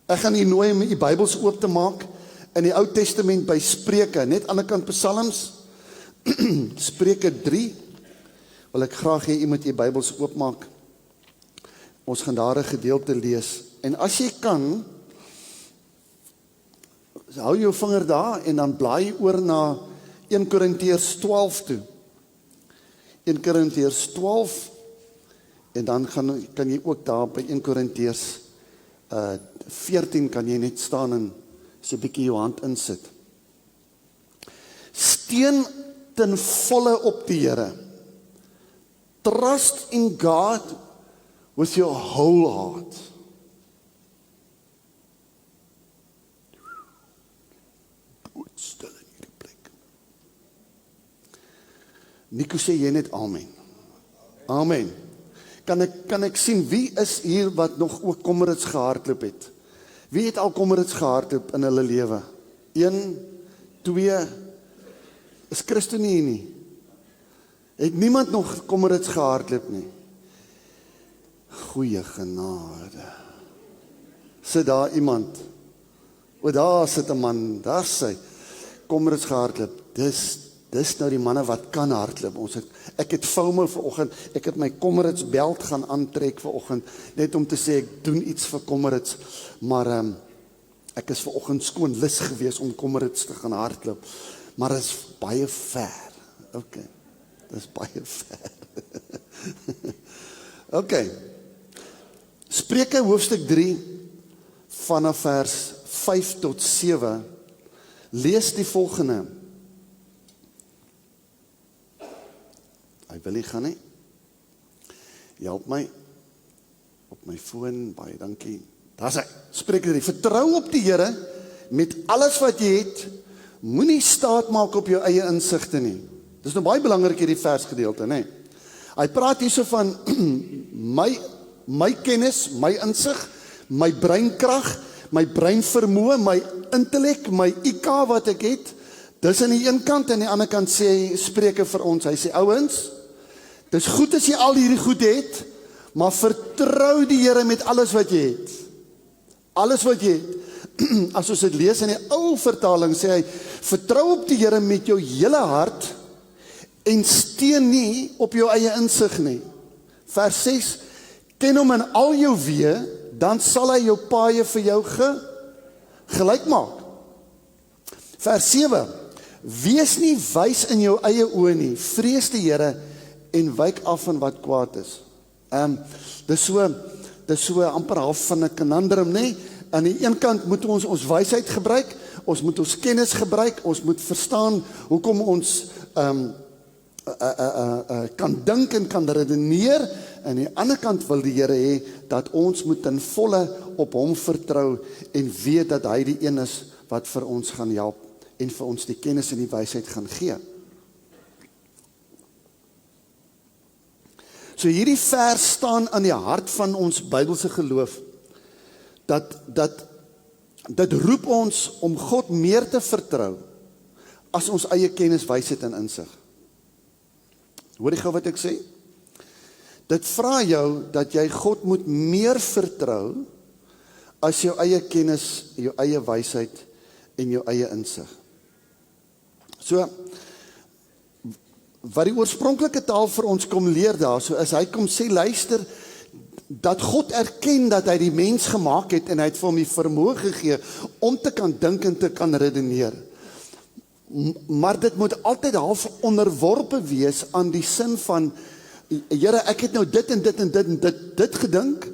Ek gaan u nooi om u Bybels oop te maak in die Ou Testament by Spreuke, net aan die kant Psalms, Spreuke 3, wil ek graag hê u moet u Bybels oopmaak. Ons gaan daar 'n gedeelte lees. En as jy kan, hou jou vinger daar en dan blaai oor na 1 Korintiërs 12 toe. 1 Korintiërs 12 en dan kan jy ook daar by 1 Korintiërs 14 kan jy net staan en so 'n bietjie jou hand insit. Steun ten volle op die Here. Trust in God with your whole heart. Stil in hierdie plek. Nico, sê jy net amen. Amen. Kan ek sien, wie is hier wat nog ook kommerits gehardloop het? Wie het al kommerits gehardloop in hulle lewe? 1, 2, is Christo nie hier nie? Het niemand nog kommerits gehardloop nie? Goeie genade. Sit daar iemand? O, daar sit 'n man, daar sy. Kommerits gehardloop. Dis nou die manne wat kan hardloop. Ek het FOMO vanoggend, ek het my kommerits belt gaan aantrek vanoggend, net om te sê ek doen iets vir kommerits, maar ek is vanoggend skoon lus gewees om kommerits te gaan hardloop, maar dit is baie ver. Okay, dis baie ver. Okay, Spreuke hoofstuk 3 vanaf vers 5 tot 7, lees die volgende. Hy wil nie gaan nie. Help my op my foon, baie dankie. Daar is hy, Spreuke 3. Vertrou op die Here met alles wat jy het, moenie staat maak op jou eie insigte nie. Dis nou baie belangrik hierdie versgedeelte, nê? Hy praat hierso van my kennis, my insig, my breinkrag, my breinvermoë, my intellek, my IQ wat ek het. Dis aan die een kant en aan die ander kant sê hy Spreuke vir ons. Hy sê ouens, dis goed as jy al hierdie goed het, maar vertrou die Here met alles wat jy het. Alles wat jy het. As ons dit lees in die ou vertaling sê hy, vertrou op die Here met jou hele hart en steun nie op jou eie insig nie. Vers 6, ken hom in al jou weë, dan sal hy jou paaie vir jou gelyk maak. Vers 7, wees nie wys in jou eie oë nie, vrees die Here en wyk af van wat kwaad is. Dis so amper half van 'n conundrum, nê? Aan die een kant moet ons wysheid gebruik, ons moet ons kennis gebruik, ons moet verstaan hoekom ons kan dink en kan redeneer. Aan die ander kant wil die Here hê dat ons moet ten volle op hom vertrou en weet dat hy die een is wat vir ons gaan help en vir ons die kennis en die wysheid gaan gee. So hierdie vers staan aan die hart van ons Bybelse geloof, dat roep ons om God meer te vertrou as ons eie kennis, wysheid en insig. Hoor jy gou wat ek sê? Dit vra jou dat jy God moet meer vertrou as jou eie kennis, jou eie wysheid en jou eie insig. So, wat die oorspronklike taal vir ons kom leer daar, so as hy kom sê, luister, dat God erken dat hy die mens gemaak het en hy het vir hom die vermoë gegee om te kan dink en te kan redeneer. Maar dit moet altyd half onderworpe wees aan die sin van, Here, ek het nou dit en dit en dit en dit gedink,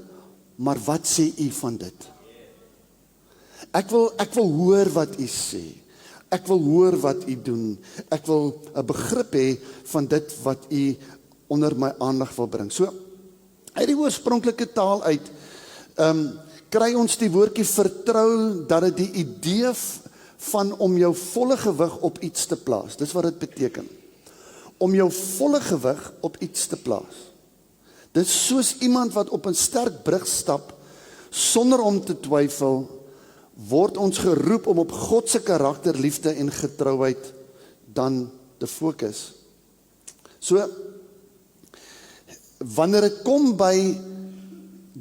maar wat sê u van dit? Ek wil hoor wat u sê. Ek wil hoor wat u doen. Ek wil 'n begrip hê van dit wat u onder my aandag wil bring. So, uit die oorspronklike taal uit, kry ons die woordjie vertrou, dat dit die idee van om jou volle gewig op iets te plaas. Dis wat dit beteken. Om jou volle gewig op iets te plaas. Dit is soos iemand wat op 'n sterk brug stap, sonder om te twyfel, word ons geroep om op God se karakter, liefde en getrouheid dan te fokus. So, wanneer dit kom by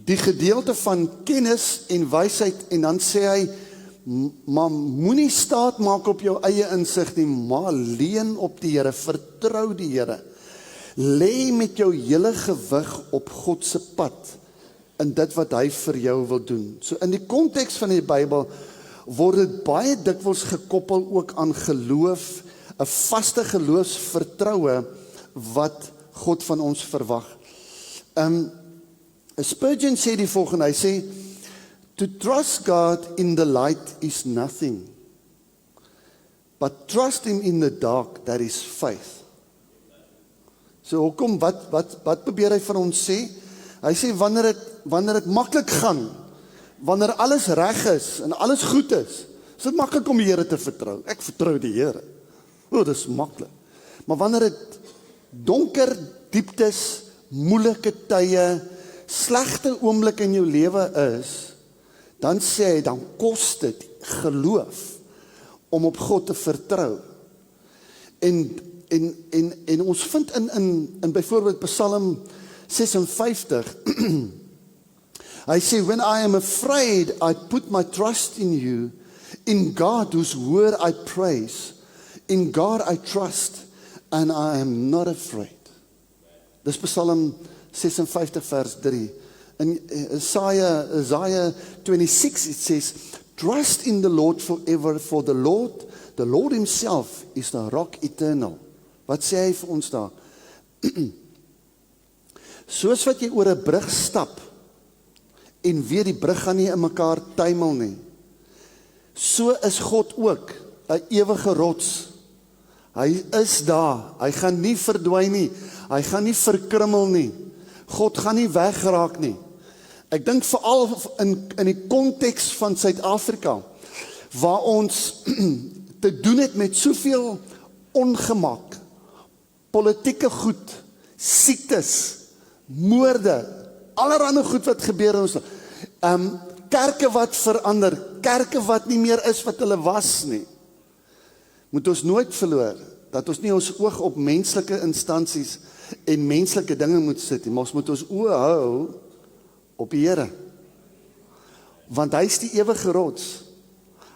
die gedeelte van kennis en wysheid, en dan sê hy, maar moenie staat maak op jou eie insig nie, maar leun op die Here, vertrou die Here. Lê met jou hele gewig op God se pad, in dit wat hy vir jou wil doen. So in die konteks van die Bybel, word dit baie dikwels gekoppel ook aan geloof, 'n vaste geloofsvertroue, wat God van ons verwag. Spurgeon sê die volgende, hy sê, to trust God in the light is nothing, but trust him in the dark, that is faith. So hoekom, wat probeer hy van ons sê? Hy sê, wanneer dit maklik gaan, wanneer alles reg is, en alles goed is dit maklik om die Here te vertrou. Ek vertrou die Here. Dit is maklik. Maar wanneer dit donker dieptes, moeilike tye, slegte oomblik in jou lewe is, dan sê hy, dan kos dit geloof om op God te vertrou. En ons vind in byvoorbeeld Psalm 56, hy sê, when I am afraid, I put my trust in you, in God whose word I praise, in God I trust, and I am not afraid. Dis Psalm 56 vers 3. In Isaiah 26 it says, trust in the Lord forever, for the Lord himself is the rock eternal. Wat sê hy vir ons daar? Soos wat jy oor 'n brug stap, en weet die brug gaan nie in mekaar tuimel nie, so is God ook 'n ewige rots. Hy is daar, hy gaan nie verdwyn nie, hy gaan nie verkrummel nie, God gaan nie weggeraak nie. Ek dink veral in die konteks van Suid-Afrika, waar ons te doen het met soveel ongemak, politieke goed, siektes, moorde, allerhande goed wat gebeur in ons, kerke wat verander, kerke wat nie meer is wat hulle was nie. Moet ons nooit verloor, dat ons nie ons oog op menslike instansies en menslike dinge moet sit nie, maar ons moet ons oë hou op die Here. Want hy is die ewige rots.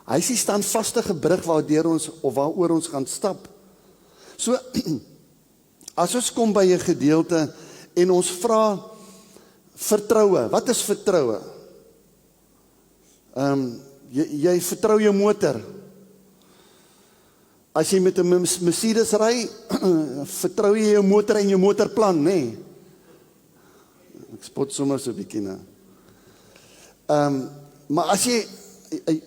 Hy is die standvastige brug waardeur ons of waaroor ons gaan stap. So as ons kom by 'n gedeelte en ons vra vertroue. Wat is vertroue? Jy vertrou jou motor. As jy met 'n Mercedes ry, vertrou jy jou motor en jou motorplan, nê? Nee. Ek spot sommer so 'n bietjie nou. Maar as jy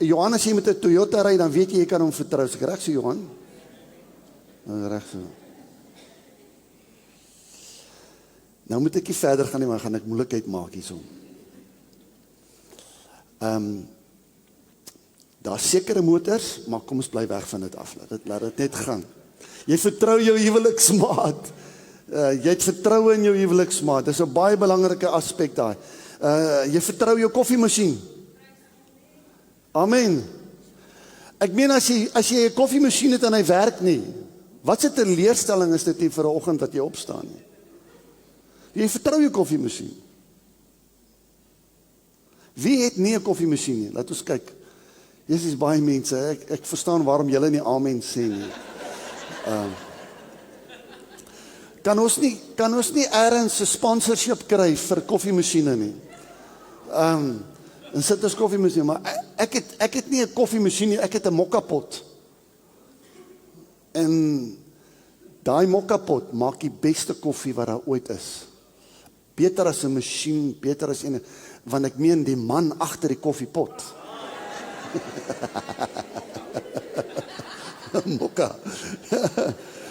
Johan, as jy met 'n Toyota ry, dan weet jy kan hom vertrou. Is ek reg so, Johan? Reg so. Nou moet ek nie verder gaan nie, maar gaan ek moeilikheid maak hierso. Daar sekere motors, maar kom ons bly weg van dit af. Laat dit net gaan. Jy vertrou jou huweliksmaat. Jy het vertroue in jou huweliksmaat. Dis 'n baie belangrike aspek daai. Jy vertrou jou koffiemasjien. Amen. Ek meen as jy 'n koffiemasjien het en hy werk nie, wat 'n teleurstelling is dit nie vir 'n oggend wat jy opstaan nie. Jy vertrou jou koffiemasjien. Wie het nie 'n koffiemasjien nie? Laat ons kyk. Hier is baie mense. Ek verstaan waarom julle nie amen sê nie. Kan ons nie ergens 'n sponsorship kry vir koffiemasjiene nie? En sit ons koffiemasjien, maar ek het nie 'n koffiemasjien nie, ek het 'n mokkapot. En daai mokkapot maak die beste koffie wat daar ooit is. Beter as 'n masjien, beter as een, want ek meen die man agter die koffiepot. Mokka.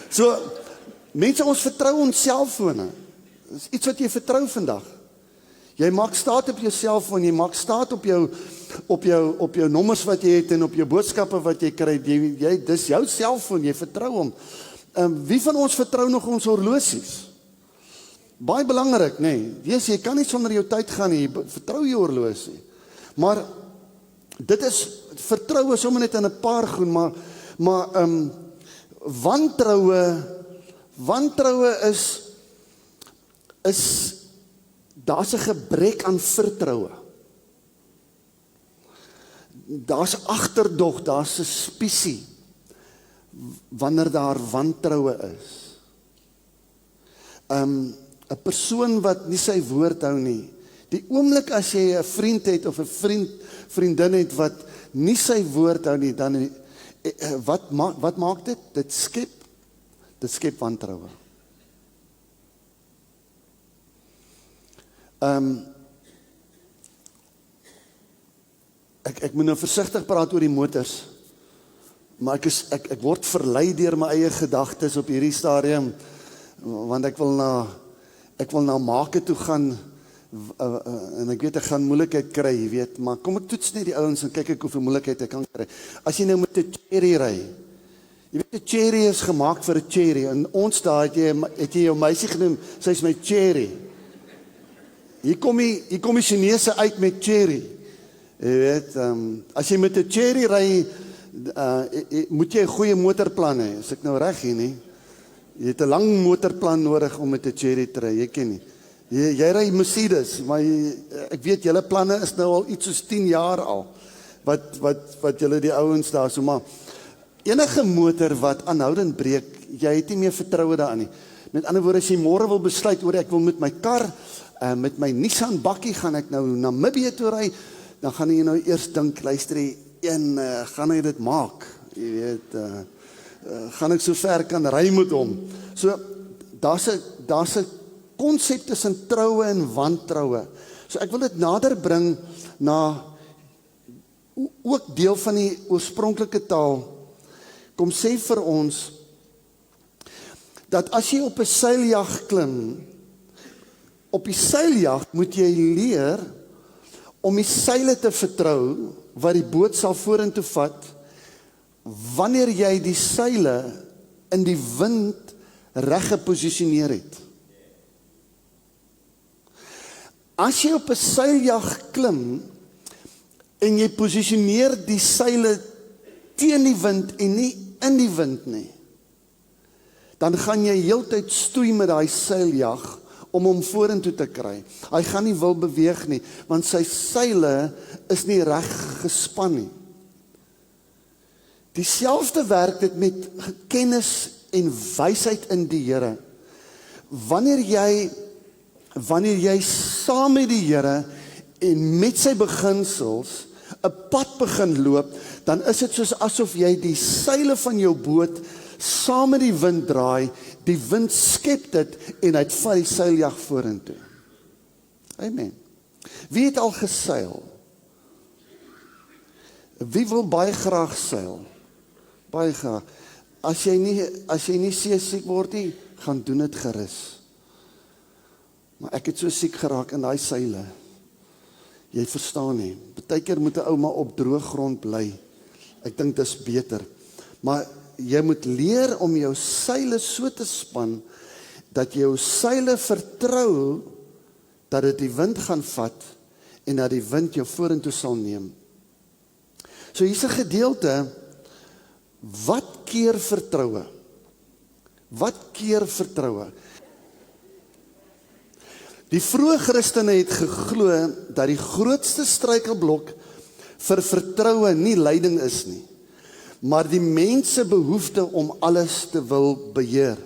So, mense, ons vertrou ons selfone. Dis iets wat jy vertrou vandag. Jy maak staat op jou selfoon, jy maak staat op jou nommers wat jy het en op jou boodskappe wat jy kry. Dis jou selfoon, jy vertrou hom. Wie van ons vertrou nog ons horlosies? Baie belangrik, nee. Jy kan nie sonder jou tyd gaan nie, vertrou jou horlosie. Maar dit is vertroue sommer net in 'n paar goed, maar wantrouwe is daar's 'n gebrek aan vertroue. Daar's agterdog, daar's suspisie wanneer daar wantroue is. 'n persoon wat nie sy woord hou nie. Die oomblik as jy 'n vriend het of 'n vriendin het wat nie sy woord hou nie, dan wat maak dit? Dit skep wantroue. Ek moet nou versigtig praat oor die motors, maar ek word verlei deur my eie gedagtes op hierdie stadium, want ek wil na Make toe gaan, en ek weet ek gaan moeilikheid kry, jy weet, maar kom ek toets net die ouens en kyk ek hoeveel moeilikheid ek kan kry. As jy nou met 'n cherry ry, jy weet 'n cherry is gemaak vir 'n cherry, en ons daar het jy jou meisie genoem, sy is my cherry. Hier kom die Chinese uit met cherry. Jy weet, as jy met 'n cherry ry, moet jy 'n goeie motorplan hê. As ek nou reg hier nie. Jy het 'n lang motorplan nodig om met 'n cherry te ry, jy ken nie. Jy ry Mercedes, maar ek weet julle planne is nou al iets soos 10 jaar al. Wat julle die ouens daar so, maar enige motor wat aanhoudend breek, jy het nie meer vertroue daarin nie. Met ander woorde, as jy môre wil besluit oor ek wil met my kar, met my Nissan bakkie gaan ek nou Namibië toe ry, dan gaan jy nou eers dink, luister jy, gaan hy dit maak? Jy weet, gaan ek so ver kan ry met hom? So, daar's 'n konsep tussen troue en wantroue. So ek wil dit nader bring na ook deel van die oorspronklike taal. Kom sê vir ons dat as jy op 'n seiljag klim, op die seiljag moet jy leer om die seile te vertrou wat die boot sal vorentoe vat wanneer jy die seile in die wind reg geposisioneer het. As jy op 'n seiljag klim en jy posisioneer die seile teen die wind en nie in die wind nie, dan gaan jy heeltyd stoei met daai seiljag om hom vorentoe te kry. Hy gaan nie wil beweeg nie, want sy seile is nie reg gespan nie. Dieselfde werk dit met kennis en wysheid in die Here. Wanneer jy saam met die Here en met sy beginsels 'n pad begin loop, dan is dit soos asof jy die seile van jou boot saam met die wind draai, die wind skep dit en hy vat die seiljag vorentoe. Amen. Wie het al geseil? Wie wil baie graag seil? Baie graag. As jy nie seesiek word nie, gaan doen dit gerus. Maar ek het so siek geraak in daai seile. Jy verstaan nie. Partykeer moet 'n ou maar op droë grond bly. Ek dink dit is beter. Maar jy moet leer om jou seile so te span dat jy jou seile vertrou dat dit die wind gaan vat en dat die wind jou vorentoe sal neem. So hier's 'n gedeelte, wat keer vertroue? Wat keer vertroue? Die vroeë Christene het geglo dat die grootste struikelblok vir vertroue nie lyding is nie, maar die mense behoefte om alles te wil beheer.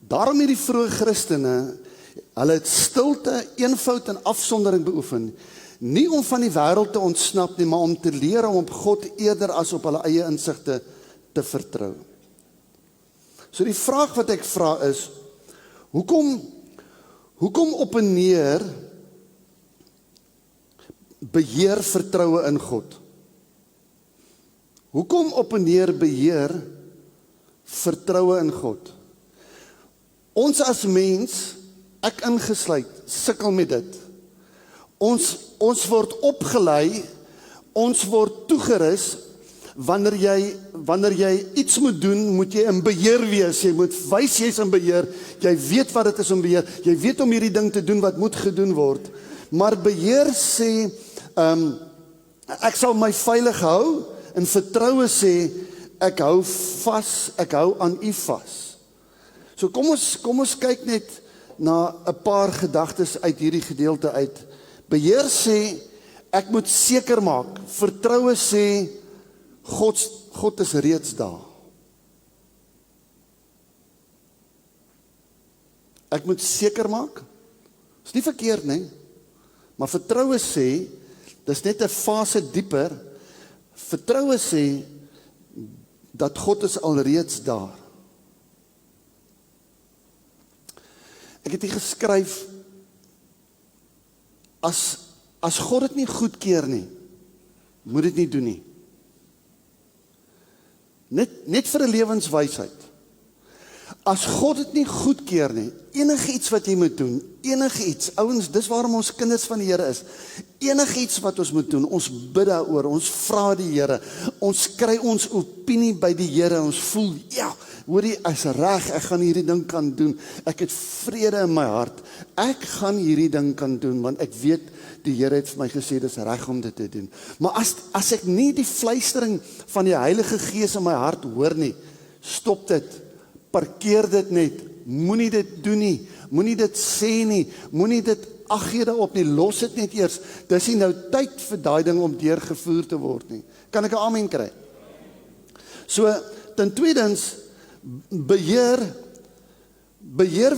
Daarom het die vroeë Christene, hulle het stilte, eenvoud en afsondering beoefen, nie om van die wêreld te ontsnap nie, maar om te leer om op God eerder as op hulle eie insigte te vertrou. So die vraag wat ek vra is, hoekom op en neer beheer vertroue in God? Hoekom op en neer beheer vertroue in God? Ons as mens, ek ingesluit, sukkel met dit. Ons word opgelei, ons word toegerus, wanneer jy iets moet doen, moet jy in beheer wees, jy moet wys jy's in beheer, jy weet wat dit is om beheer, jy weet om hierdie ding te doen wat moet gedoen word, maar beheer sê, ek sal my veilig hou, en vertroue sê, ek hou aan U vas. So kom ons kyk net na 'n paar gedagtes uit hierdie gedeelte uit. Beheer sê, ek moet seker maak. Vertroue sê, God is reeds daar. Ek moet seker maak. Is nie verkeerd nie. Maar vertroue sê, dis net 'n fase dieper. Vertroue sê dat God is alreeds daar. Ek het hier geskryf, as God dit nie goedkeur nie, moet dit nie doen nie. Net vir 'n lewenswysheid. As God dit nie goedkeur nie, enige iets wat jy moet doen, enige iets, ouens, dis waarom ons kinders van die Here is, enige iets wat ons moet doen, ons bid daaroor, ons vra die Here, ons kry ons opinie by die Here, ons voel, ja, hoorie, is reg, ek gaan hierdie ding kan doen, ek het vrede in my hart, ek gaan hierdie ding kan doen, want ek weet, die Here het vir my gesê, dis reg om dit te doen. Maar as ek nie die fluistering van die Heilige Gees in my hart hoor nie, stop dit, parkeer dit net, moenie dit doen nie, moenie dit sê nie, moenie dit ag gee daarop nie, los dit net eers, dis nie nou tyd vir daai ding om deurgevoer te word nie. Kan ek 'n amen kry? So, ten tweedens, beheer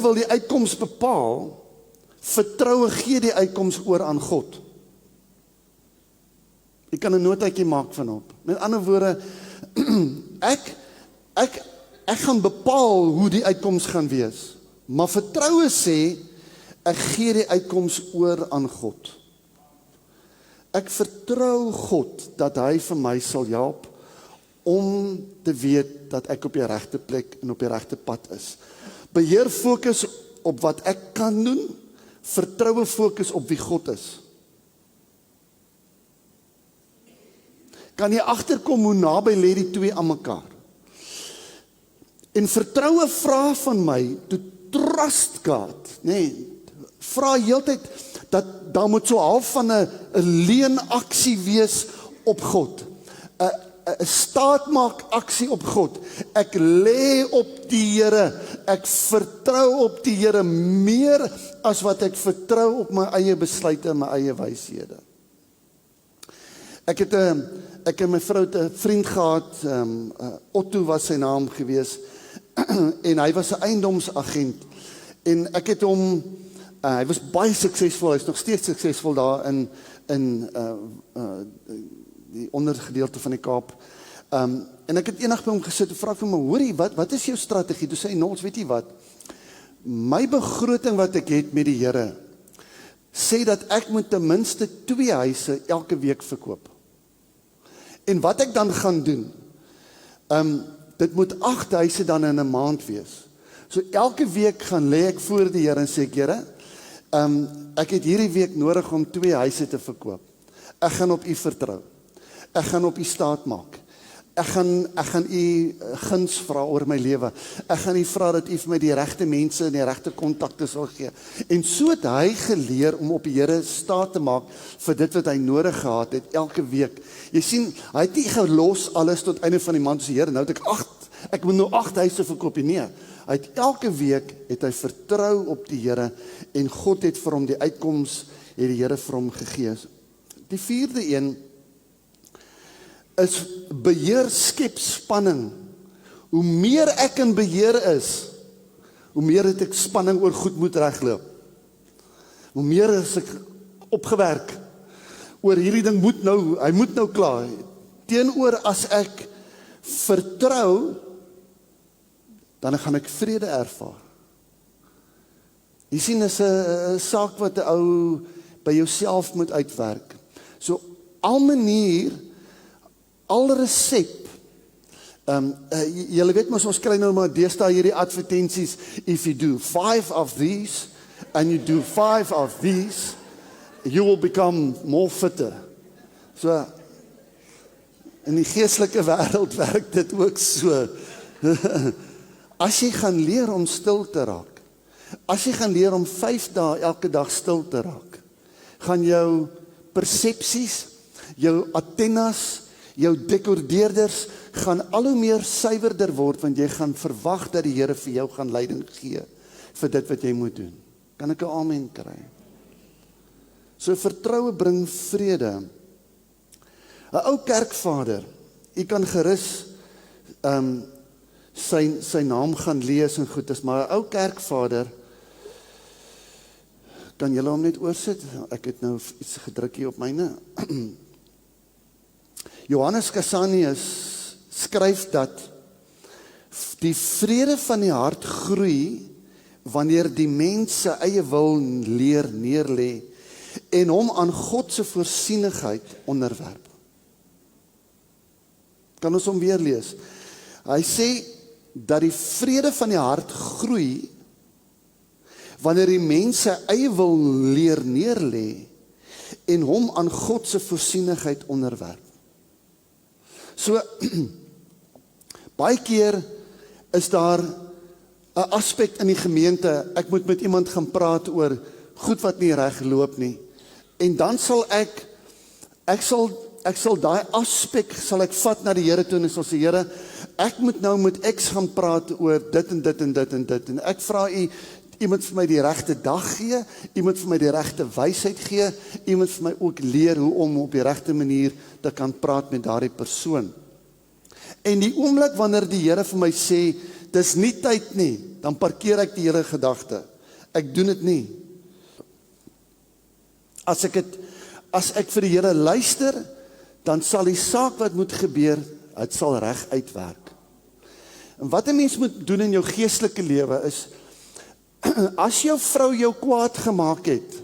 wil die uitkoms bepaal, vertroue gee die uitkoms oor aan God. Ek kan 'n notaatjie maak van op. Met ander woorde, ek gaan bepaal hoe die uitkoms gaan wees. Maar vertroue sê, ek gee die uitkoms oor aan God. Ek vertrou God dat hy vir my sal help om te weet dat ek op die regte plek en op die regte pad is. Beheer fokus op wat ek kan doen, vertroue fokus op wie God is. Kan jy agterkom hoe naby lê die twee aan mekaar? En vertroue vra van my, to trust God, vra heeltyd, dat daar moet so half van 'n leenaksie wees op God. 'n staatmaak aksie op God. Ek lê op die Here, ek vertrou op die Here meer as wat ek vertrou op my eie besluite en my eie wyshede. Ek het my vrou 'n vriend gehad, Otto was sy naam gewees, en hy was 'n eiendomsagent, en ek het hom, hy was baie suksesvol, hy is nog steeds suksesvol daar in die ondergedeelte van die Kaap, en ek het eendag by hom gesit en vra vir hom, hoorie, wat is jou strategie? Toe sê hy, Nols, weet jy wat, my begroting wat ek het met die Here, sê dat ek moet ten minste 2 huise elke week verkoop. En wat ek dan gaan doen, dit moet 8 huise dan in 'n maand wees. So elke week gaan lê ek voor die Here en sê ek, Here, ek het hierdie week nodig om 2 huise te verkoop. Ek gaan op U vertrou. Ek gaan op U staat maak. Ek gaan U guns vra oor my lewe. Ek gaan U vra dat U vir my die regte mense en die regte kontakte sal gee. En so het hy geleer om op die Here staat te maak vir dit wat hy nodig gehad het elke week. Jy sien, hy het nie gelos alles tot einde van die maand sê, Here, nou het ek moet nou 8 huise verkoop. Nee, hy het elke week het hy vertrou op die Here en God het vir hom die uitkoms, het die Here vir hom gegee. Die 4de een is beheer skep spanning. Hoe meer ek in beheer is, hoe meer het ek spanning oor goed moet regloop. Hoe meer is ek opgewerk oor hierdie ding hy moet nou klaar. Teenoor as ek vertrou, dan gaan ek vrede ervaar. Jy sien, is 'n saak wat 'n ou by jouself moet uitwerk. So, al resep, julle weet mos, ons kry nou maar deesdae hierdie advertensies, if you do 5 of these, and you do 5 of these, you will become more fitter. So, in die geestelike wêreld werk dit ook so. As jy gaan leer om stil te raak, as jy gaan leer om 5 dae elke dag stil te raak, gaan jou persepsies, jou antennes, jou dekordeerders gaan al hoe meer suiwerder word, want jy gaan verwag dat die Here vir jou gaan leiding gee vir dit wat jy moet doen. Kan ek 'n amen kry? So vertroue bring vrede. 'n Ou kerkvader, u kan gerus sy naam gaan lees en goed is, maar 'n ou kerkvader, kan julle hom net oorsit? Ek het nou iets gedruk hier op myne. Johannes Cassanius skryf dat die vrede van die hart groei wanneer die mens sy eie wil neerlê en hom aan God se voorsienigheid onderwerp. Kan ons hom weer lees? Hy sê dat die vrede van die hart groei wanneer die mens sy eie wil neerlê en hom aan God se voorsienigheid onderwerp. So, baie keer is daar 'n aspek in die gemeente, ek moet met iemand gaan praat oor goed wat nie reg loop nie, en dan sal ek sal daai aspek sal ek vat na die Here toe en sal sê, Here, ek moet nou met X gaan praat oor dit en dit en dit en dit, en ek vra u, iemand vir my die regte dag gee, iemand vir my die regte wysheid gee, iemand vir my ook leer hoe om op die regte manier te kan praat met daardie persoon. En die oomblik wanneer die Here vir my sê, dis nie tyd nie, dan parkeer ek die hele gedagte. Ek doen dit nie. As ek vir die Here luister, dan sal die saak wat moet gebeur, dit sal reg uitwerk. En wat 'n mens moet doen in jou geestelike lewe is, as jou vrou jou kwaad gemaak het,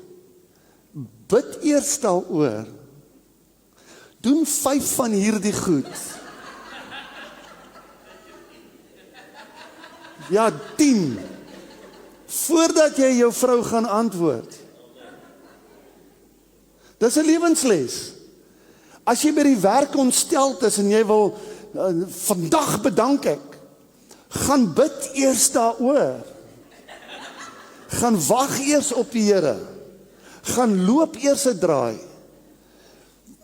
bid eers daaroor. Doen 5 van hierdie goed. Ja, 10. Voordat jy jou vrou gaan antwoord. Dis 'n lewensles. As jy by die werk ontsteld is en jy wil, vandag bedank ek, gaan bid eers daaroor. Gaan wag eers op die Here. Gaan loop eers 'n draai.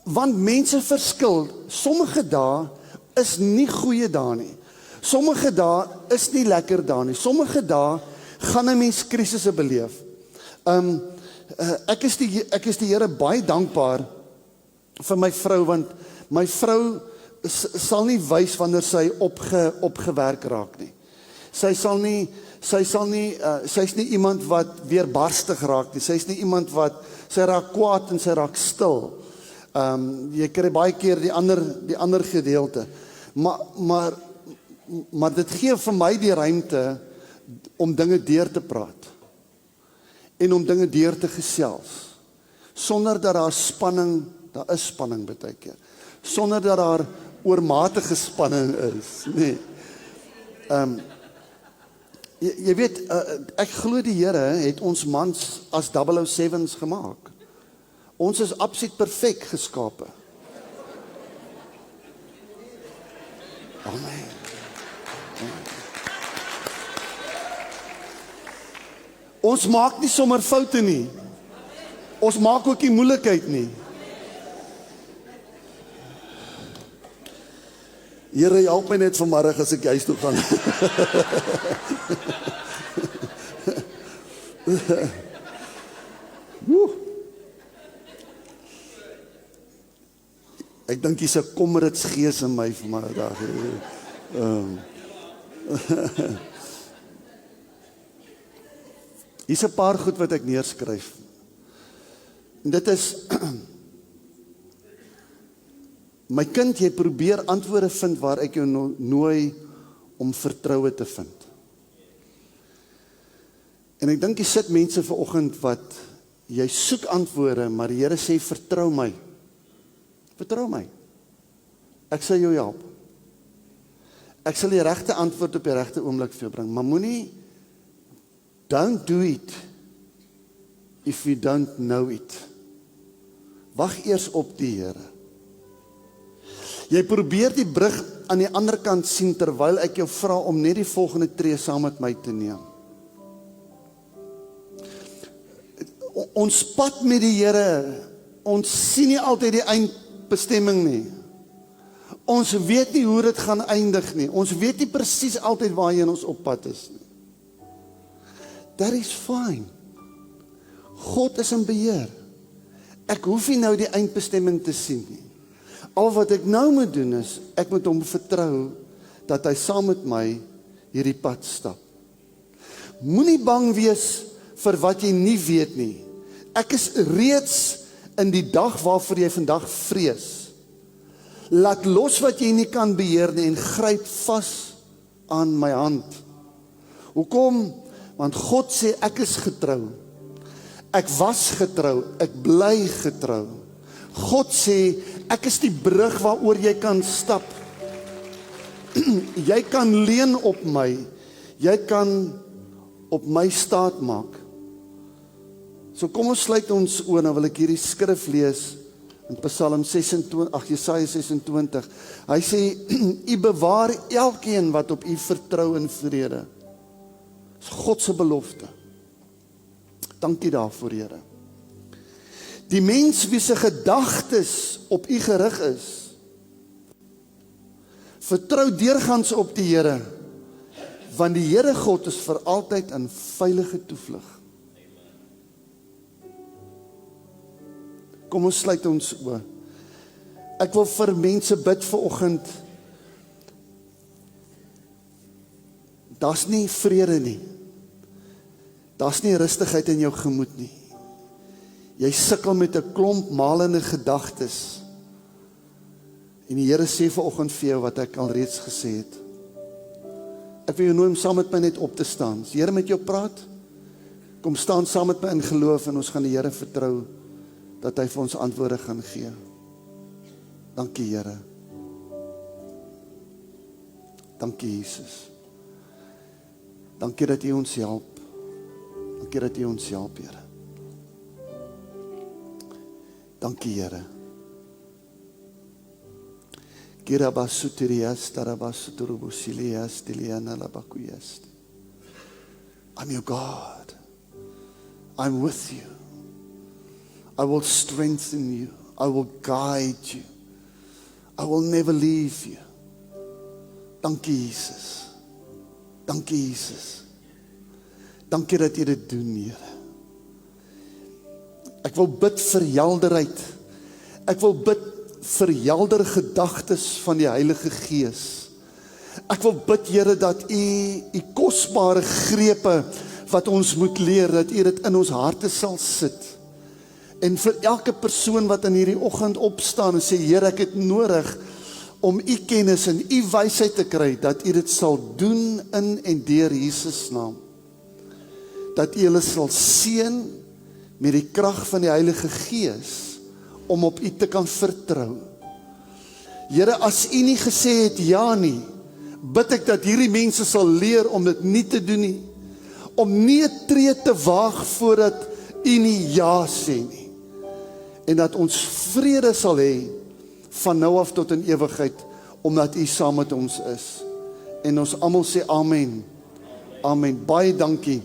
Want mense verskil. Sommige dae is nie goeie dae nie. Sommige dae is nie lekker dae nie. Sommige dae gaan 'n mens krisisse beleef. Ek is die Here baie dankbaar vir my vrou, want my vrou sal nie wys wanneer sy opgewerk raak nie. Sy's nie iemand wat weerbarstig raak nie. Sy's nie iemand wat, sy raak kwaad en sy raak stil. Jy kry baie keer die ander gedeelte. Maar dit gee vir my die ruimte om dinge deur te praat. En om dinge deur te gesels. Sonder dat daar is spanning baie keer. Sonder dat daar oormatige spanning is. Nee. Jy weet, ek glo die Here het ons mans as 007's gemaak. Ons is absoluut perfek geskape. Amen. Ons maak nie sommer foute nie. Ons maak ook nie moeilikheid nie. Here, help my net vanmiddag as ek huis toe gaan. Ek dink hier's 'n kommeritsgees in my vanmiddag. Hier's 'n paar goed wat ek neerskryf. En dit is my kind, jy probeer antwoorde vind waar ek jou nooi om vertroue te vind. En ek dink jy sit mense vanoggend wat jy soek antwoorde, maar die Here sê vertrou my. Vertrou my. Ek sal jou help. Ek sal die regte antwoord op die regte oomblik vir jou bring, maar moenie, don't do it if you don't know it. Wag eers op die Here. Jy probeer die brug aan die ander kant sien terwyl ek jou vra om net die volgende tree saam met my te neem. Ons pad met die Here, ons sien nie altyd die eindbestemming nie. Ons weet nie hoe dit gaan eindig nie. Ons weet nie presies altyd waarheen ons op pad is nie. That is fine. God is in beheer. Ek hoef nie nou die eindbestemming te sien nie. Al wat ek nou moet doen is, ek moet hom vertrou, dat hy saam met my hierdie pad stap. Moenie bang wees vir wat jy nie weet nie. Ek is reeds in die dag waarvoor jy vandag vrees. Laat los wat jy nie kan beheer nie en gryp vas aan my hand. Hoekom? Want God sê ek is getrou. Ek was getrou, ek bly getrou. God sê ek is die brug waaroor jy kan stap. Jy kan leun op my. Jy kan op my staat maak. So kom ons sluit ons oë, nou wil ek hierdie skrif lees in Psalm 26, Jesaja 26. Hy sê, U bewaar elkeen wat op U vertrou in vrede. Dis God se belofte. Dankie daarvoor, Here. Die mens wie se gedagtes op U gerig is, vertrou deurgangs op die Here, want die Here God is vir altyd 'n veilige toevlug. Kom ons sluit ons oë. Ek wil vir mense bid vanoggend. Daar's nie vrede nie. Daar's nie rustigheid in jou gemoed nie. Jy sukkel met 'n klomp malende gedagtes. En die Here sê vanoggend vir jou wat ek al reeds gesê het. Ek wil jou nooi om saam met my net op te staan. As die Here met jou praat, kom staan saam met my in geloof en ons gaan die Here vertrou dat hy vir ons antwoorde gaan gee. Dankie, Here. Dankie, Jesus. Dankie dat U ons help. Dankie dat U ons help, Here. Dankie, Here. I'm your God. I'm with you. I will strengthen you. I will guide you. I will never leave you. Dankie, Jesus. Dankie, Jesus. Dankie dat U dit doen, Here. Ek wil bid vir helderheid. Ek wil bid vir helder gedagtes van die Heilige Gees. Ek wil bid, Here, dat U kosbare grepe wat ons moet leer, dat U dit in ons harte sal sit. En vir elke persoon wat in hierdie oggend opstaan en sê, Here, ek het nodig om U kennis en U wysheid te kry, dat U dit sal doen in en deur Jesus naam. Dat U hulle sal seën met die krag van die Heilige Gees om op U te kan vertrou. Here, as U nie gesê het ja nie, bid ek dat hierdie mense sal leer om dit nie te doen nie, om nie 'n tree te waag voordat U nie ja sê nie, en dat ons vrede sal hê van nou af tot in ewigheid, omdat U saam met ons is. En ons almal sê amen. Amen. Baie dankie.